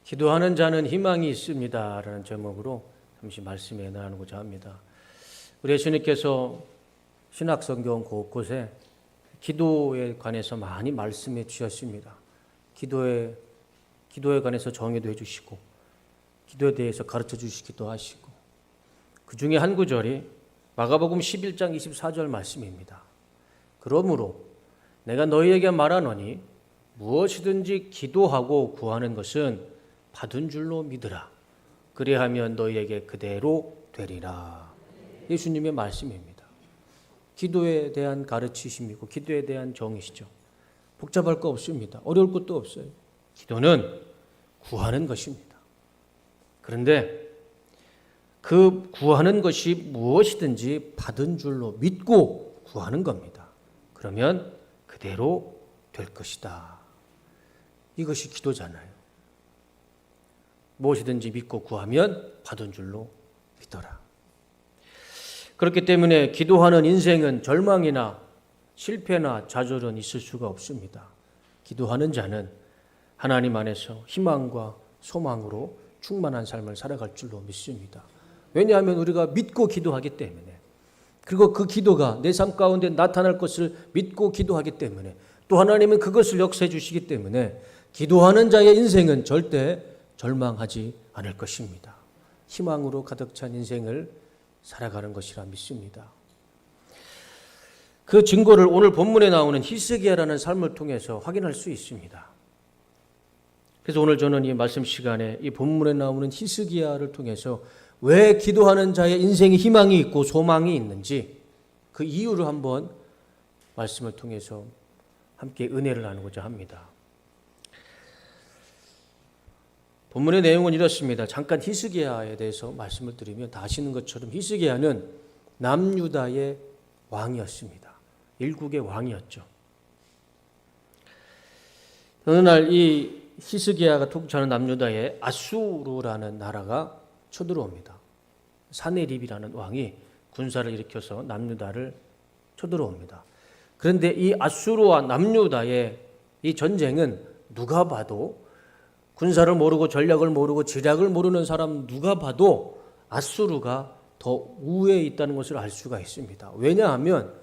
기도하는 자는 희망이 있습니다 라는 제목으로 잠시 말씀에 나누고자 합니다. 우리 예수님께서 신약성경 곳곳에 기도에 관해서 많이 말씀해 주셨습니다. 기도에 관해서 정의도 해주시고 기도에 대해서 가르쳐 주시기도 하시고, 그 중에 한 구절이 마가복음 11장 24절 말씀입니다. 그러므로 내가 너희에게 말하노니 무엇이든지 기도하고 구하는 것은 받은 줄로 믿으라. 그리하면 너희에게 그대로 되리라. 예수님의 말씀입니다. 기도에 대한 가르치심이고 기도에 대한 정의시죠. 복잡할 거 없습니다. 어려울 것도 없어요. 기도는 구하는 것입니다. 그런데 그 구하는 것이 무엇이든지 받은 줄로 믿고 구하는 겁니다. 그러면 그대로 될 것이다. 이것이 기도잖아요. 무엇이든지 믿고 구하면 받은 줄로 믿어라. 그렇기 때문에 기도하는 인생은 절망이나 실패나 좌절은 있을 수가 없습니다. 기도하는 자는 하나님 안에서 희망과 소망으로 충만한 삶을 살아갈 줄로 믿습니다. 왜냐하면 우리가 믿고 기도하기 때문에, 그리고 그 기도가 내 삶 가운데 나타날 것을 믿고 기도하기 때문에, 또 하나님은 그것을 역사해 주시기 때문에 기도하는 자의 인생은 절대 절망하지 않을 것입니다. 희망으로 가득 찬 인생을 살아가는 것이라 믿습니다. 그 증거를 오늘 본문에 나오는 히스기야라는 삶을 통해서 확인할 수 있습니다. 그래서 오늘 저는 이 말씀 시간에 이 본문에 나오는 히스기야를 통해서 왜 기도하는 자의 인생에 희망이 있고 소망이 있는지 그 이유를 한번 말씀을 통해서 함께 은혜를 나누고자 합니다. 본문의 내용은 이렇습니다. 잠깐 히스기야에 대해서 말씀을 드리면 다 아시는 것처럼 히스기야는 남유다의 왕이었습니다. 일국의 왕이었죠. 어느 날 이 히스기야가 통치하는 남유다에 아수르라는 나라가 쳐들어옵니다. 사네립이라는 왕이 군사를 일으켜서 남유다를 쳐들어옵니다. 그런데 이 아수르와 남유다의 이 전쟁은 누가 봐도, 군사를 모르고 전략을 모르고 지략을 모르는 사람 누가 봐도 아수르가 더 우위에 있다는 것을 알 수가 있습니다. 왜냐하면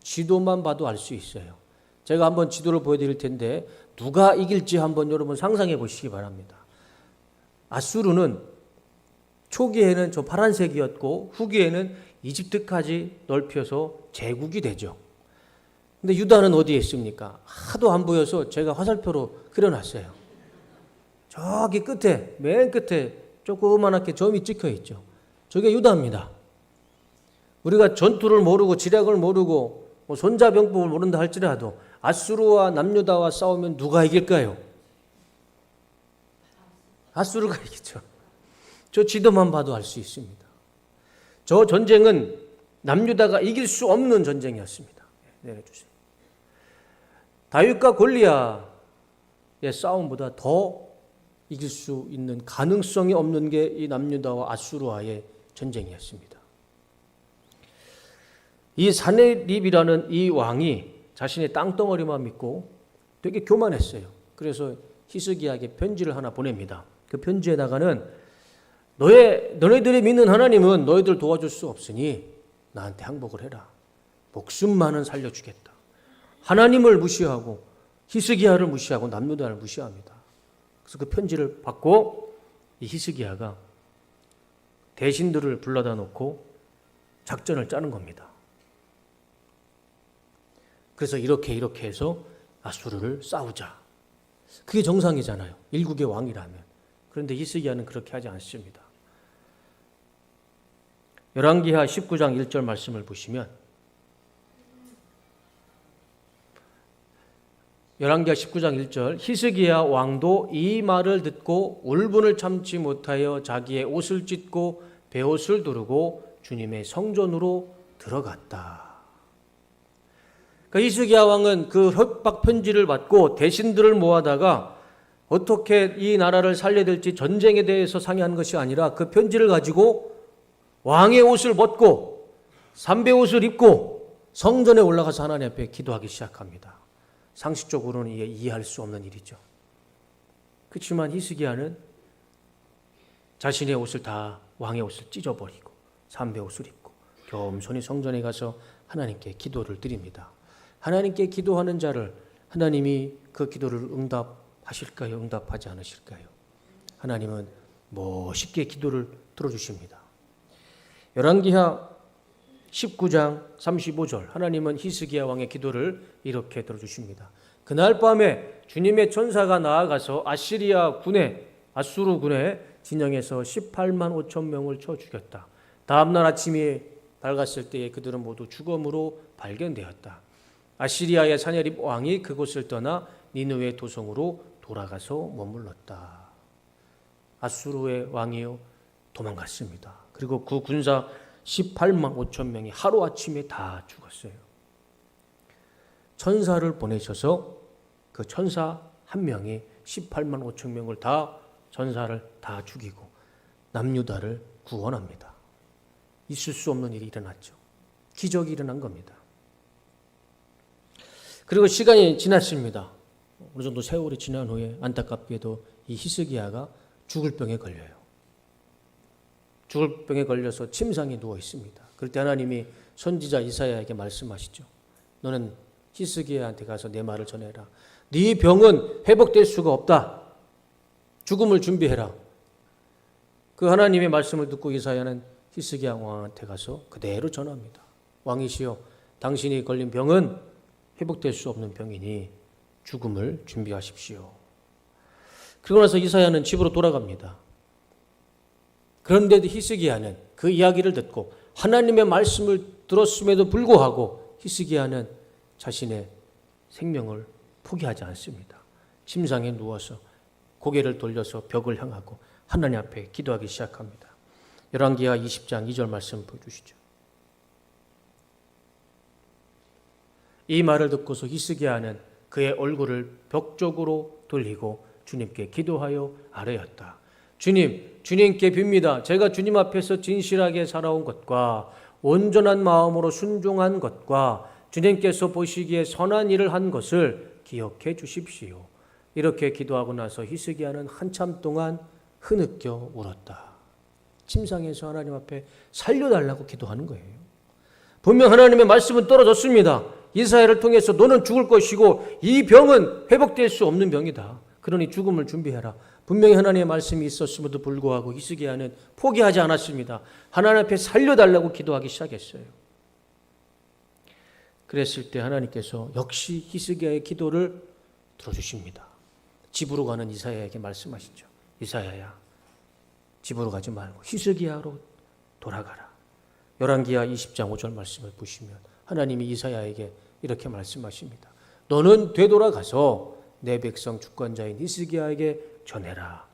지도만 봐도 알 수 있어요. 제가 한번 지도를 보여드릴 텐데 누가 이길지 한번 여러분 상상해 보시기 바랍니다. 아수르는 초기에는 저 파란색이었고 후기에는 이집트까지 넓혀서 제국이 되죠. 근데 유다는 어디에 있습니까? 하도 안 보여서 제가 화살표로 그려놨어요. 저기 끝에, 맨 끝에 조그맣게 점이 찍혀 있죠. 저게 유다입니다. 우리가 전투를 모르고 지략을 모르고 손자병법을 모른다 할지라도 아수르와 남유다와 싸우면 누가 이길까요? 아수르가 이기죠. 저 지도만 봐도 알 수 있습니다. 저 전쟁은 남유다가 이길 수 없는 전쟁이었습니다. 내려주세요. 다윗과 골리앗의 싸움보다 더 이길 수 있는 가능성이 없는 게 이 남유다와 아수르와의 전쟁이었습니다. 이 사네립이라는 이 왕이 자신의 땅덩어리만 믿고 되게 교만했어요. 그래서 히스기야에게 편지를 하나 보냅니다. 그 편지에다가는 너네들이 믿는 하나님은 너희들 도와줄 수 없으니 나한테 항복을 해라. 목숨만은 살려주겠다. 하나님을 무시하고 히스기야를 무시하고 남유다를 무시합니다. 그래서 그 편지를 받고 이 히스기야가 대신들을 불러다 놓고 작전을 짜는 겁니다. 그래서 이렇게 해서 아수르를 싸우자. 그게 정상이잖아요. 일국의 왕이라면. 그런데 히스기야는 그렇게 하지 않습니다. 열왕기하 19장 1절 말씀을 보시면 열왕기하 19장 1절 히스기야 왕도 이 말을 듣고 울분을 참지 못하여 자기의 옷을 찢고 베옷을 두르고 주님의 성전으로 들어갔다. 그러니까 히스기야 왕은 그 협박 편지를 받고 대신들을 모아다가 어떻게 이 나라를 살려야 될지 전쟁에 대해서 상의한 것이 아니라 그 편지를 가지고 왕의 옷을 벗고 삼베옷을 입고 성전에 올라가서 하나님 앞에 기도하기 시작합니다. 상식적으로는 이게 이해할 수 없는 일이죠. 그렇지만 히스기야는 자신의 옷을 다 왕의 옷을 찢어버리고 삼배 옷을 입고 겸손히 성전에 가서 하나님께 기도를 드립니다. 하나님께 기도하는 자를 하나님이 그 기도를 응답하실까요? 응답하지 않으실까요? 하나님은 멋있게 기도를 들어주십니다. 열왕기하 19장 35절 하나님은 히스기야 왕의 기도를 이렇게 들어주십니다. 그날 밤에 주님의 천사가 나아가서 아수르 군의 진영에서 18만 5천 명을 쳐 죽였다. 다음날 아침이 밝았을 때에 그들은 모두 죽음으로 발견되었다. 아시리아의 사냐립 왕이 그곳을 떠나 니느웨 도성으로 돌아가서 머물렀다. 아수르의 왕이요 도망갔습니다. 그리고 그 군사 18만 5천 명이 하루아침에 다 죽었어요. 천사를 보내셔서 그 천사 한 명이 18만 5천 명을 전사를 다 죽이고 남유다를 구원합니다. 있을 수 없는 일이 일어났죠. 기적이 일어난 겁니다. 그리고 시간이 지났습니다. 어느 정도 세월이 지난 후에 안타깝게도 이 히스기야가 죽을 병에 걸려요. 죽을 병에 걸려서 침상에 누워 있습니다. 그럴 때 하나님이 선지자 이사야에게 말씀하시죠. 너는 히스기야한테 가서 내 말을 전해라. 네 병은 회복될 수가 없다. 죽음을 준비해라. 그 하나님의 말씀을 듣고 이사야는 히스기야 왕한테 가서 그대로 전합니다. 왕이시여, 당신이 걸린 병은 회복될 수 없는 병이니 죽음을 준비하십시오. 그러고 나서 이사야는 집으로 돌아갑니다. 그런데도 히스기야는 그 이야기를 듣고 하나님의 말씀을 들었음에도 불구하고 히스기야는 자신의 생명을 포기하지 않습니다. 침상에 누워서 고개를 돌려서 벽을 향하고 하나님 앞에 기도하기 시작합니다. 열왕기하 20장 2절 말씀 보여주시죠. 이 말을 듣고서 히스기야는 그의 얼굴을 벽 쪽으로 돌리고 주님께 기도하여 아뢰었다. 주님께 빕니다. 제가 주님 앞에서 진실하게 살아온 것과 온전한 마음으로 순종한 것과 주님께서 보시기에 선한 일을 한 것을 기억해 주십시오. 이렇게 기도하고 나서 히스기야는 한참 동안 흐느껴 울었다. 침상에서 하나님 앞에 살려달라고 기도하는 거예요. 분명 하나님의 말씀은 떨어졌습니다. 이사야를 통해서 너는 죽을 것이고 이 병은 회복될 수 없는 병이다. 그러니 죽음을 준비해라. 분명히 하나님의 말씀이 있었음에도 불구하고 히스기야는 포기하지 않았습니다. 하나님 앞에 살려달라고 기도하기 시작했어요. 그랬을 때 하나님께서 역시 히스기야의 기도를 들어주십니다. 집으로 가는 이사야에게 말씀하시죠. 이사야야, 집으로 가지 말고 히스기야로 돌아가라. 열왕기하 20장 5절 말씀을 보시면 하나님이 이사야에게 이렇게 말씀하십니다. 너는 되돌아가서 내 백성 주권자인 히스기야에게 전해라.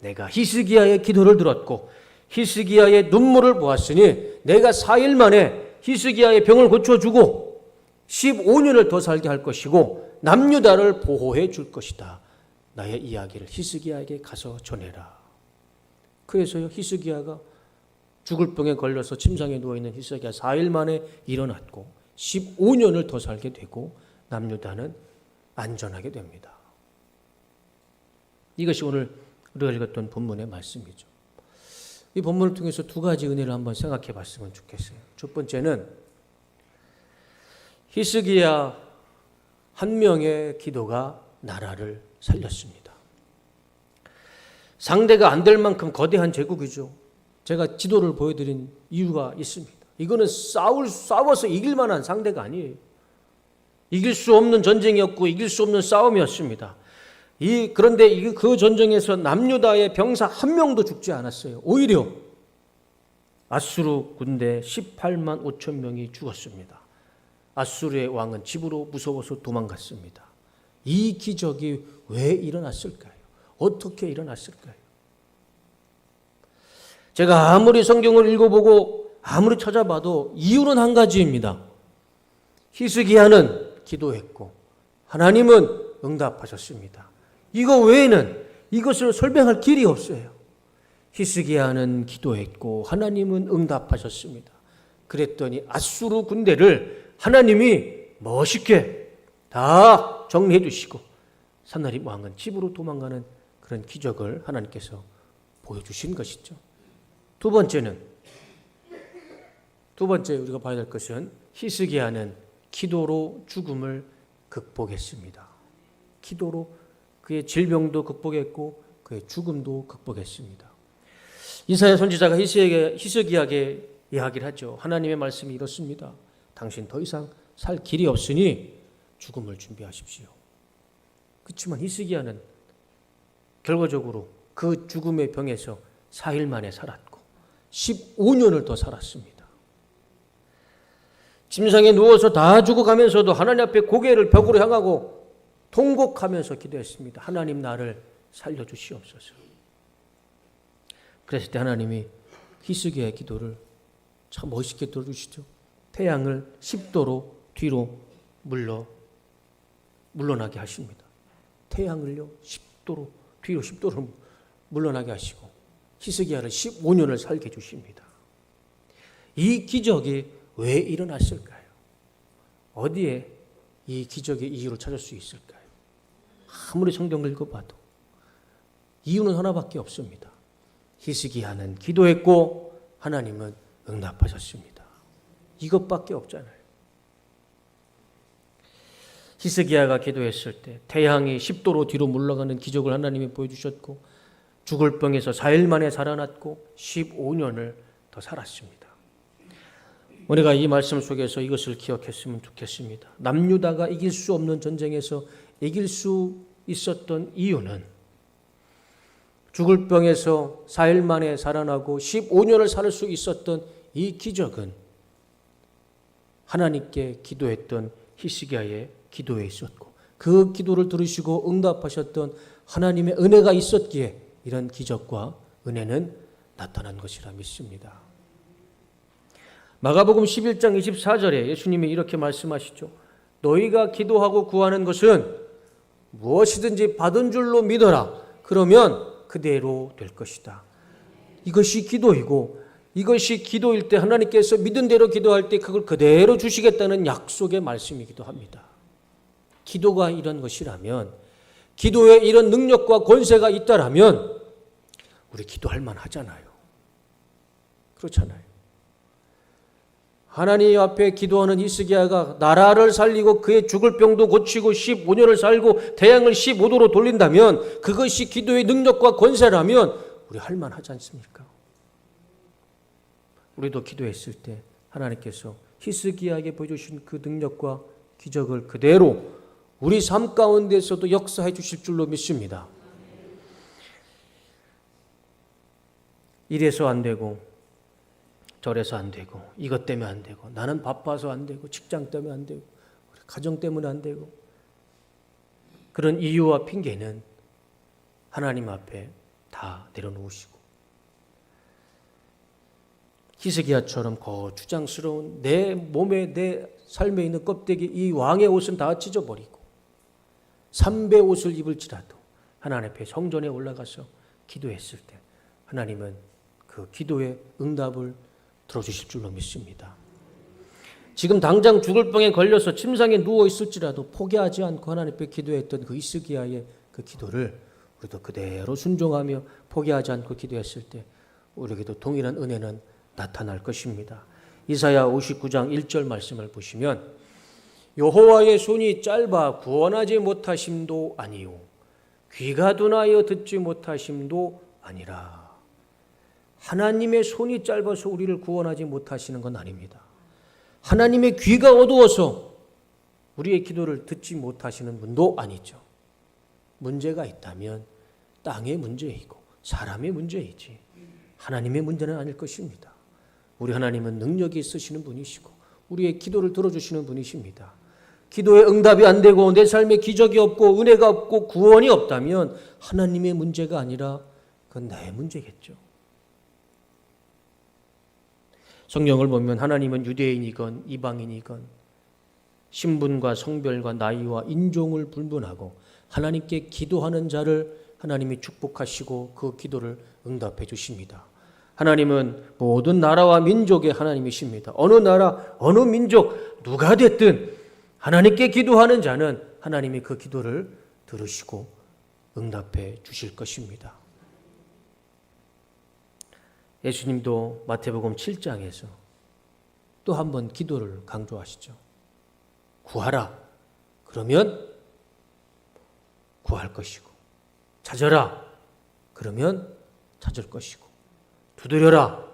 내가 히스기야의 기도를 들었고 히스기야의 눈물을 보았으니 내가 4일 만에 히스기야의 병을 고쳐주고 15년을 더 살게 할 것이고 남유다를 보호해 줄 것이다. 나의 이야기를 히스기야에게 가서 전해라. 그래서요, 히스기야가 죽을 병에 걸려서 침상에 누워있는 히스기야 4일 만에 일어났고 15년을 더 살게 되고 남유다는 안전하게 됩니다. 이것이 오늘 우리가 읽었던 본문의 말씀이죠. 이 본문을 통해서 두 가지 은혜를 한번 생각해 봤으면 좋겠어요. 첫 번째는 히스기야 한 명의 기도가 나라를 살렸습니다. 상대가 안 될 만큼 거대한 제국이죠. 제가 지도를 보여드린 이유가 있습니다. 이거는 싸워서 이길 만한 상대가 아니에요. 이길 수 없는 전쟁이었고 이길 수 없는 싸움이었습니다. 그런데 그 전쟁에서 남유다의 병사 한 명도 죽지 않았어요. 오히려 아수르 군대 18만 5천 명이 죽었습니다. 아수르의 왕은 집으로 무서워서 도망갔습니다. 이 기적이 왜 일어났을까요? 어떻게 일어났을까요? 제가 아무리 성경을 읽어보고 아무리 찾아봐도 이유는 한 가지입니다. 히스기야는 기도했고 하나님은 응답하셨습니다. 이거 외에는 이것을 설명할 길이 없어요. 히스기야는 기도했고 하나님은 응답하셨습니다. 그랬더니 아수르 군대를 하나님이 멋있게 다 정리해 주시고 사나립 왕은 집으로 도망가는 그런 기적을 하나님께서 보여주신 것이죠. 두 번째 우리가 봐야 될 것은 히스기야는 기도로 죽음을 극복했습니다. 기도로 그의 질병도 극복했고 그의 죽음도 극복했습니다. 이사야 선지자가 히스기야에게 이야기를 하죠. 하나님의 말씀이 이렇습니다. 당신 더 이상 살 길이 없으니 죽음을 준비하십시오. 그렇지만 히스기야는 결과적으로 그 죽음의 병에서 4일 만에 살았고 15년을 더 살았습니다. 침상에 누워서 다 죽어가면서도 하나님 앞에 고개를 벽으로 향하고 통곡하면서 기도했습니다. 하나님 나를 살려주시옵소서. 그랬을 때 하나님이 히스기야의 기도를 참 멋있게 들어주시죠. 태양을 10도로 뒤로 물러나게 하십니다. 태양을요 10도로 뒤로 10도로 물러나게 하시고 히스기야를 15년을 살게 해주십니다. 이 기적이 왜 일어났을까요? 어디에 이 기적의 이유를 찾을 수 있을까요? 아무리 성경을 읽어봐도 이유는 하나밖에 없습니다. 히스기야는 기도했고 하나님은 응답하셨습니다. 이것밖에 없잖아요. 히스기야가 기도했을 때 태양이 10도로 뒤로 물러가는 기적을 하나님이 보여주셨고 죽을 병에서 4일 만에 살아났고 15년을 더 살았습니다. 우리가 이 말씀 속에서 이것을 기억했으면 좋겠습니다. 남유다가 이길 수 없는 전쟁에서 이길 수 있었던 이유는 죽을 병에서 4일 만에 살아나고 15년을 살 수 있었던 이 기적은 하나님께 기도했던 히스기야의 기도에 있었고 그 기도를 들으시고 응답하셨던 하나님의 은혜가 있었기에 이런 기적과 은혜는 나타난 것이라 믿습니다. 마가복음 11장 24절에 예수님이 이렇게 말씀하시죠. 너희가 기도하고 구하는 것은 무엇이든지 받은 줄로 믿어라. 그러면 그대로 될 것이다. 이것이 기도이고 이것이 기도일 때 하나님께서 믿은 대로 기도할 때 그걸 그대로 주시겠다는 약속의 말씀이기도 합니다. 기도가 이런 것이라면 기도에 이런 능력과 권세가 있다라면 우리 기도할 만하잖아요. 그렇잖아요. 하나님 앞에 기도하는 히스기야가 나라를 살리고 그의 죽을 병도 고치고 15년을 살고 태양을 15도로 돌린다면 그것이 기도의 능력과 권세라면 우리 할 만하지 않습니까? 우리도 기도했을 때 하나님께서 히스기야에게 보여주신 그 능력과 기적을 그대로 우리 삶 가운데서도 역사해 주실 줄로 믿습니다. 이래서 안 되고 저래서 안 되고 이것 때문에 안 되고 나는 바빠서 안 되고 직장 때문에 안 되고 가정 때문에 안 되고 그런 이유와 핑계는 하나님 앞에 다 내려놓으시고 히스기야처럼 거추장스러운 내 몸에 내 삶에 있는 껍데기 이 왕의 옷은 다 찢어버리고 삼배 옷을 입을지라도 하나님 앞에 성전에 올라가서 기도했을 때 하나님은 그 기도의 응답을 들어주실 줄로 믿습니다. 지금 당장 죽을 병에 걸려서 침상에 누워 있을지라도 포기하지 않고 하나님 앞에 기도했던 그 히스기야의 그 기도를 우리도 그대로 순종하며 포기하지 않고 기도했을 때 우리에게도 동일한 은혜는 나타날 것입니다. 이사야 59장 1절 말씀을 보시면 여호와의 손이 짧아 구원하지 못하심도 아니요 귀가 둔하여 듣지 못하심도 아니라. 하나님의 손이 짧아서 우리를 구원하지 못하시는 건 아닙니다. 하나님의 귀가 어두워서 우리의 기도를 듣지 못하시는 분도 아니죠. 문제가 있다면 땅의 문제이고 사람의 문제이지 하나님의 문제는 아닐 것입니다. 우리 하나님은 능력이 있으시는 분이시고 우리의 기도를 들어주시는 분이십니다. 기도에 응답이 안 되고 내 삶에 기적이 없고 은혜가 없고 구원이 없다면 하나님의 문제가 아니라 그건 나의 문제겠죠. 성경을 보면 하나님은 유대인이건 이방인이건 신분과 성별과 나이와 인종을 불문하고 하나님께 기도하는 자를 하나님이 축복하시고 그 기도를 응답해 주십니다. 하나님은 모든 나라와 민족의 하나님이십니다. 어느 나라, 어느 민족, 누가 됐든 하나님께 기도하는 자는 하나님이 그 기도를 들으시고 응답해 주실 것입니다. 예수님도 마태복음 7장에서 또 한 번 기도를 강조하시죠. 구하라. 그러면 구할 것이고, 찾아라. 그러면 찾을 것이고, 두드려라.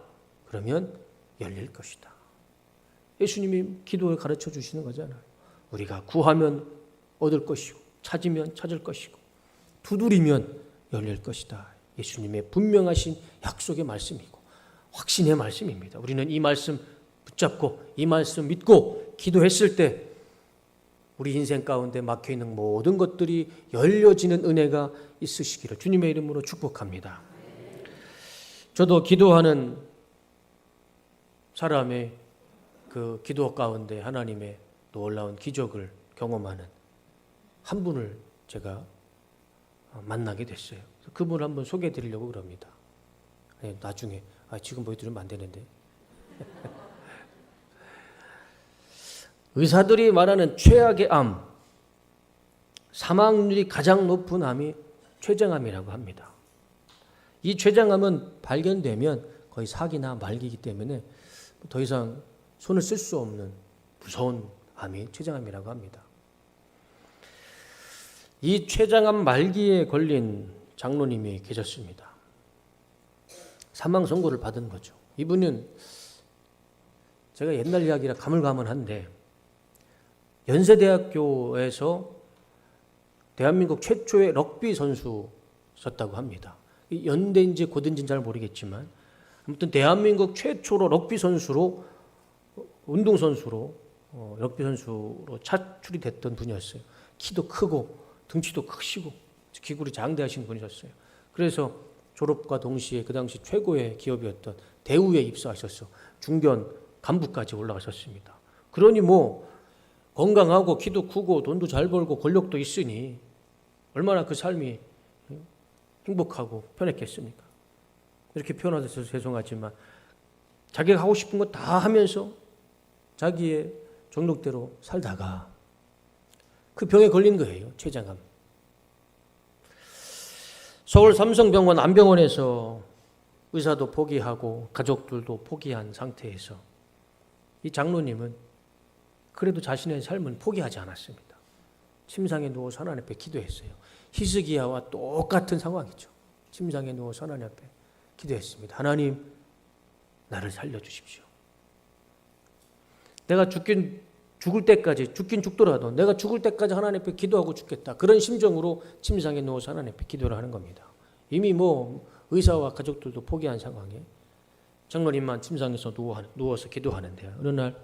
그러면 열릴 것이다. 예수님이 기도를 가르쳐 주시는 거잖아요. 우리가 구하면 얻을 것이고, 찾으면 찾을 것이고, 두드리면 열릴 것이다. 예수님의 분명하신 약속의 말씀이고 확신의 말씀입니다. 우리는 이 말씀 붙잡고 이 말씀 믿고 기도했을 때 우리 인생 가운데 막혀있는 모든 것들이 열려지는 은혜가 있으시기를 주님의 이름으로 축복합니다. 저도 기도하는 사람의 그 기도 가운데 하나님의 놀라운 기적을 경험하는 한 분을 제가 만나게 됐어요. 그분을 한번 소개해 드리려고 그럽니다. 나중에 지금 보여드리면 안 되는데. 의사들이 말하는 최악의 암, 사망률이 가장 높은 암이 췌장암이라고 합니다. 이 췌장암은 발견되면 거의 사기나 말기이기 때문에 더 이상 손을 쓸 수 없는 무서운 암이 췌장암이라고 합니다. 이 췌장암 말기에 걸린 장로님이 계셨습니다. 사망 선고를 받은 거죠. 이분은 제가 옛날 이야기라 가물가물한데 연세대학교에서 대한민국 최초의 럭비 선수였다고 합니다. 연대인지 고대인지는 잘 모르겠지만 아무튼 대한민국 최초로 럭비 선수로 운동선수로 럭비 선수로 차출이 됐던 분이었어요. 키도 크고 등치도 크시고 기구를 장대하신 분이셨어요. 그래서 졸업과 동시에 그 당시 최고의 기업이었던 대우에 입사하셔서 중견 간부까지 올라가셨습니다. 그러니 뭐 건강하고 키도 크고 돈도 잘 벌고 권력도 있으니 얼마나 그 삶이 행복하고 편했겠습니까? 이렇게 표현하셔서 죄송하지만 자기가 하고 싶은 거 다 하면서 자기의 정력대로 살다가 그 병에 걸린 거예요. 췌장암. 서울 삼성병원 안병원에서 의사도 포기하고 가족들도 포기한 상태에서 이 장로님은 그래도 자신의 삶은 포기하지 않았습니다. 침상에 누워서 하나님 앞에 기도했어요. 히스기야와 똑같은 상황이죠. 침상에 누워서 하나님 앞에 기도했습니다. 하나님, 나를 살려주십시오. 내가 죽을 때까지, 죽긴 죽더라도 내가 죽을 때까지 하나님 앞에 기도하고 죽겠다. 그런 심정으로 침상에 누워서 하나님 앞에 기도를 하는 겁니다. 이미 뭐 의사와 가족들도 포기한 상황에 장로님만 침상에서 누워서 기도하는데요. 어느 날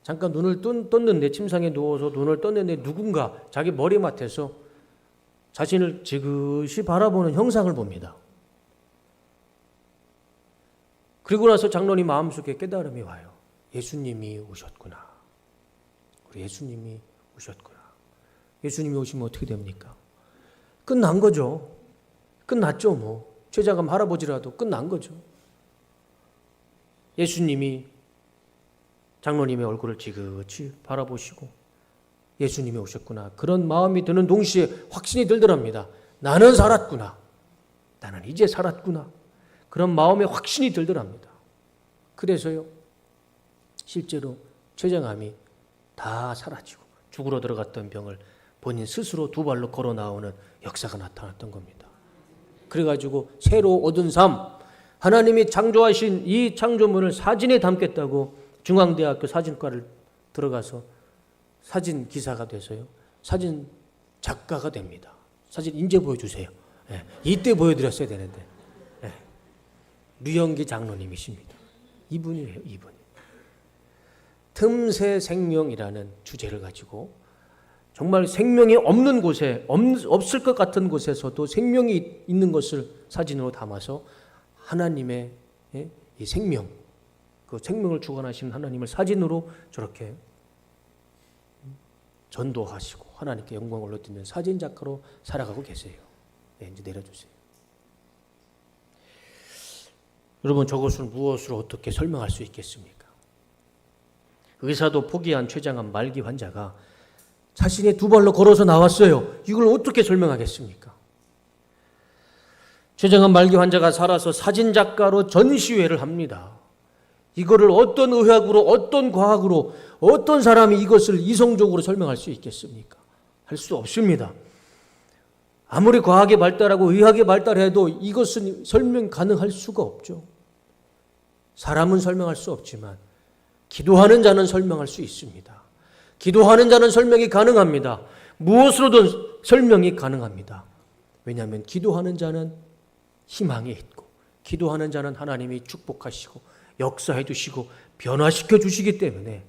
잠깐 눈을 떴는데 침상에 누워서 눈을 떴는데 누군가 자기 머리맡에서 자신을 지그시 바라보는 형상을 봅니다. 그리고 나서 장로님 마음속에 깨달음이 와요. 예수님이 오셨구나. 우리 예수님이 오셨구나. 예수님이 오시면 어떻게 됩니까? 끝난 거죠. 끝났죠 뭐. 췌장암 할아버지라도 끝난 거죠. 예수님이 장로님의 얼굴을 지그시 바라보시고 예수님이 오셨구나. 그런 마음이 드는 동시에 확신이 들더랍니다. 나는 살았구나. 나는 이제 살았구나. 그런 마음에 확신이 들더랍니다. 그래서요. 실제로 췌장암이 다 사라지고 죽으러 들어갔던 병을 본인 스스로 두 발로 걸어 나오는 역사가 나타났던 겁니다. 그래가지고 새로 얻은 삶, 하나님이 창조하신 이 창조물을 사진에 담겠다고 중앙대학교 사진과를 들어가서 사진 기사가 돼서요. 사진 작가가 됩니다. 사진 인제 보여주세요. 네, 이때 보여드렸어야 되는데. 네, 류영기 장로님이십니다. 이분이에요. 이분. 틈새 생명이라는 주제를 가지고 정말 생명이 없는 곳에 없을 것 같은 곳에서도 생명이 있는 것을 사진으로 담아서 하나님의 이 생명, 그 생명을 주관하시는 하나님을 사진으로 저렇게 전도하시고 하나님께 영광을 올려드리는 사진 작가로 살아가고 계세요. 네, 이제 내려주세요. 여러분, 저것을 무엇으로 어떻게 설명할 수 있겠습니까? 의사도 포기한 췌장암 말기 환자가 자신의 두 발로 걸어서 나왔어요. 이걸 어떻게 설명하겠습니까? 췌장암 말기 환자가 살아서 사진작가로 전시회를 합니다. 이거를 어떤 의학으로, 어떤 과학으로, 어떤 사람이 이것을 이성적으로 설명할 수 있겠습니까? 할 수 없습니다. 아무리 과학이 발달하고 의학이 발달해도 이것은 설명 가능할 수가 없죠. 사람은 설명할 수 없지만 기도하는 자는 설명할 수 있습니다. 기도하는 자는 설명이 가능합니다. 무엇으로든 설명이 가능합니다. 왜냐하면 기도하는 자는 희망이 있고, 기도하는 자는 하나님이 축복하시고 역사해 주시고 변화시켜 주시기 때문에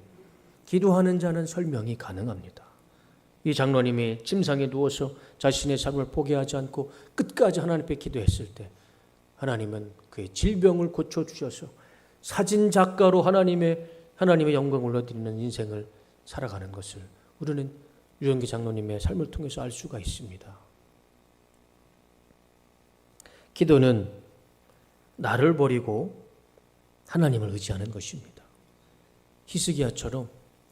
기도하는 자는 설명이 가능합니다. 이 장로님이 침상에 누워서 자신의 삶을 포기하지 않고 끝까지 하나님 앞에 기도했을 때 하나님은 그의 질병을 고쳐주셔서 사진작가로 하나님의 영광을 올려드리는 인생을 살아가는 것을 우리는 유영기 장로님의 삶을 통해서 알 수가 있습니다. 기도는 나를 버리고 하나님을 의지하는 것입니다. 히스기야처럼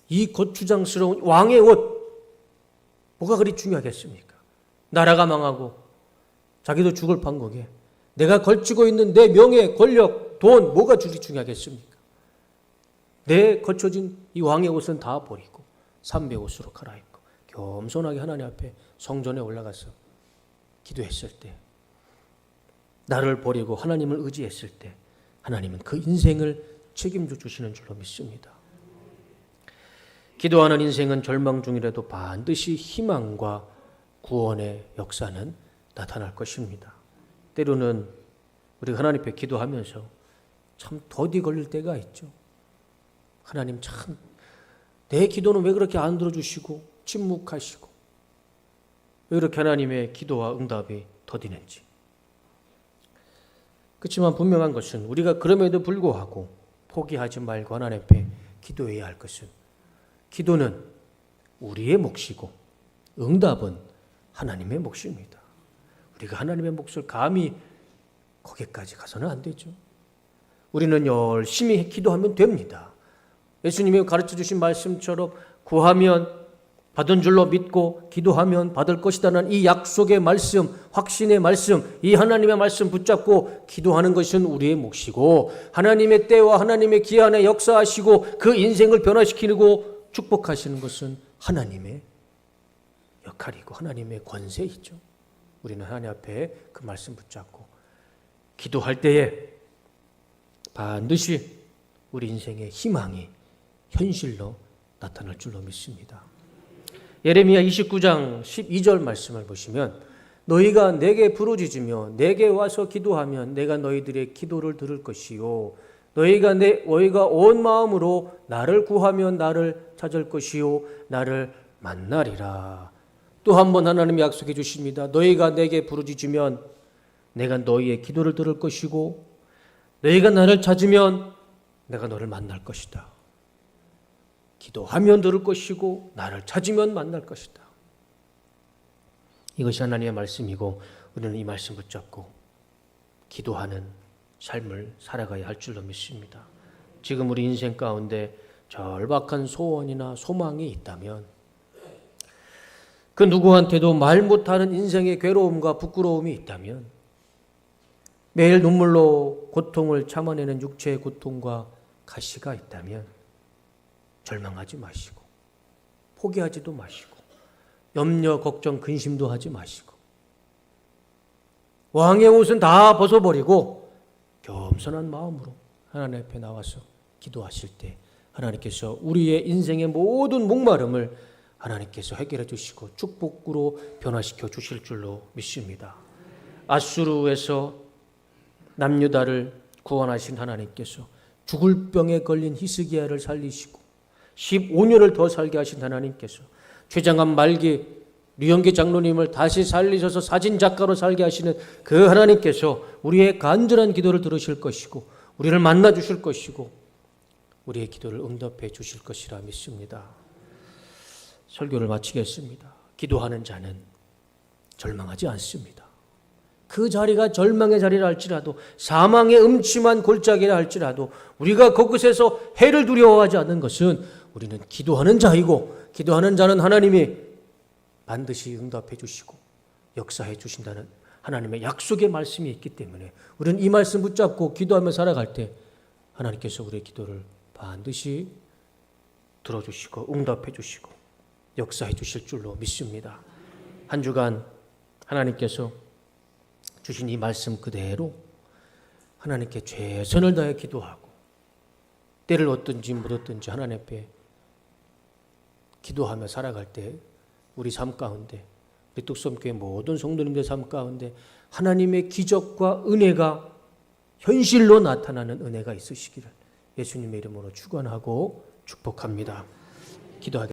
이 고추장스러운 왕의 옷, 뭐가 그리 중요하겠습니까? 나라가 망하고 자기도 죽을 판국에 내가 걸치고 있는 내 명예, 권력, 돈, 뭐가 중요하겠습니까? 내 거쳐진 이 왕의 옷은 다 버리고 삼배 옷으로 갈아입고 겸손하게 하나님 앞에 성전에 올라가서 기도했을 때, 나를 버리고 하나님을 의지했을 때 하나님은 그 인생을 책임져 주시는 줄로 믿습니다. 기도하는 인생은 절망 중이라도 반드시 희망과 구원의 역사는 나타날 것입니다. 때로는 우리가 하나님 앞에 기도하면서 참 더디 걸릴 때가 있죠. 하나님 참 내 기도는 왜 그렇게 안 들어주시고 침묵하시고 왜 그렇게 하나님의 기도와 응답이 더디는지. 그렇지만 분명한 것은 우리가 그럼에도 불구하고 포기하지 말고 하나님 앞에 기도해야 할 것은, 기도는 우리의 몫이고 응답은 하나님의 몫입니다. 우리가 하나님의 몫을 감히 거기까지 가서는 안 되죠. 우리는 열심히 기도하면 됩니다. 예수님이 가르쳐 주신 말씀처럼 구하면 받은 줄로 믿고 기도하면 받을 것이라는 이 약속의 말씀, 확신의 말씀, 이 하나님의 말씀 붙잡고 기도하는 것은 우리의 몫이고, 하나님의 때와 하나님의 기한에 역사하시고 그 인생을 변화시키고 축복하시는 것은 하나님의 역할이고 하나님의 권세이죠. 우리는 하나님 앞에 그 말씀 붙잡고 기도할 때에 반드시 우리 인생의 희망이 현실로 나타날 줄로 믿습니다. 예레미야 29장 12절 말씀을 보시면, 너희가 내게 부르짖으며 내게 와서 기도하면 내가 너희들의 기도를 들을 것이요, 너희가 온 마음으로 나를 구하면 나를 찾을 것이요 나를 만나리라. 또 한 번 하나님이 약속해 주십니다. 너희가 내게 부르짖으면 내가 너희의 기도를 들을 것이고, 너희가 나를 찾으면 내가 너를 만날 것이다. 기도하면 들을 것이고 나를 찾으면 만날 것이다. 이것이 하나님의 말씀이고 우리는 이 말씀 붙잡고 기도하는 삶을 살아가야 할 줄로 믿습니다. 지금 우리 인생 가운데 절박한 소원이나 소망이 있다면, 그 누구한테도 말 못하는 인생의 괴로움과 부끄러움이 있다면, 매일 눈물로 고통을 참아내는 육체의 고통과 가시가 있다면 절망하지 마시고 포기하지도 마시고 염려, 걱정, 근심도 하지 마시고 왕의 옷은 다 벗어버리고 겸손한 마음으로 하나님 앞에 나와서 기도하실 때 하나님께서 우리의 인생의 모든 목마름을 하나님께서 해결해 주시고 축복으로 변화시켜 주실 줄로 믿습니다. 아수르에서 남유다를 구원하신 하나님께서 죽을 병에 걸린 히스기야를 살리시고 15년을 더 살게 하신 하나님께서 췌장암 말기 류영기 장로님을 다시 살리셔서 사진작가로 살게 하시는 그 하나님께서 우리의 간절한 기도를 들으실 것이고 우리를 만나 주실 것이고 우리의 기도를 응답해 주실 것이라 믿습니다. 설교를 마치겠습니다. 기도하는 자는 절망하지 않습니다. 그 자리가 절망의 자리라 할지라도 사망의 음침한 골짜기라 할지라도 우리가 그곳에서 해를 두려워하지 않는 것은 우리는 기도하는 자이고, 기도하는 자는 하나님이 반드시 응답해 주시고 역사해 주신다는 하나님의 약속의 말씀이 있기 때문에 우리는 이 말씀 붙잡고 기도하며 살아갈 때 하나님께서 우리의 기도를 반드시 들어주시고 응답해 주시고 역사해 주실 줄로 믿습니다. 한 주간 하나님께서 주신 이 말씀 그대로 하나님께 최선을 다해 기도하고 때를 얻든지 묻었든지 하나님 앞에 기도하며 살아갈 때 우리 삶 가운데 우리 뚝섬교회 모든 성도님들 삶 가운데 하나님의 기적과 은혜가 현실로 나타나는 은혜가 있으시기를 예수님의 이름으로 축원하고 축복합니다. 기도하겠습니다.